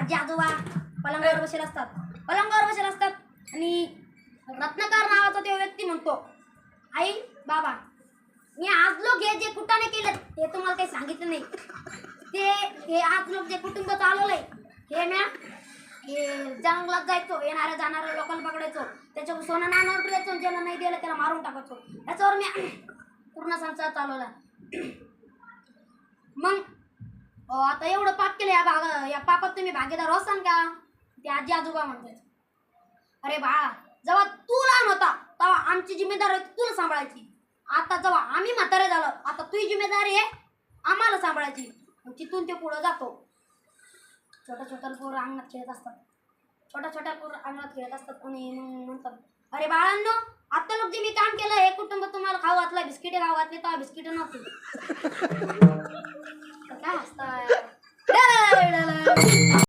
आजी आजोबा पलंगावर बसेल असतात आणि रत्नाकर नावाचा तो व्यक्ती म्हणतो, आई बाबा मी आज लोक हे जे कुटाने केलं हे तुम्हाला काही सांगितलं नाही, ते हे आज लोक जे कुटुंब चालवलंय हे म्या हे जंगलात जायचो, येणाऱ्या जाणाऱ्या लोकांना पकडायचो, त्याच्यावर सोनं नाणं द्यायचो, ज्याला नाही दिलं त्याला मारून टाकायचो, त्याच्यावर मी पूर्ण संसार चालवला. मग आता एवढं पाप केलं या पापात तुम्ही भागीदार असाल का? ते आजी आजोबा म्हणतात, अरे बाळा जेव्हा तू लहान होता तेव्हा आमची जिम्मेदारी होती तुला सांभाळायची, आता जेव्हा आम्ही म्हातारे झालो आता तुझी जिम्मेदारी आहे आम्हाला सांभाळायची. तिथून ते पुढं जातो. छोट्या पोरं अंगणात खेळत असतात आणि मग म्हणतात, अरे बाळांनो आता लोक जे मी काम केलं हे कुटुंब तुम्हाला खाऊ घातलं, बिस्किटे खाऊ घातले तेव्हा बिस्किट नव्हती. काय हसताय?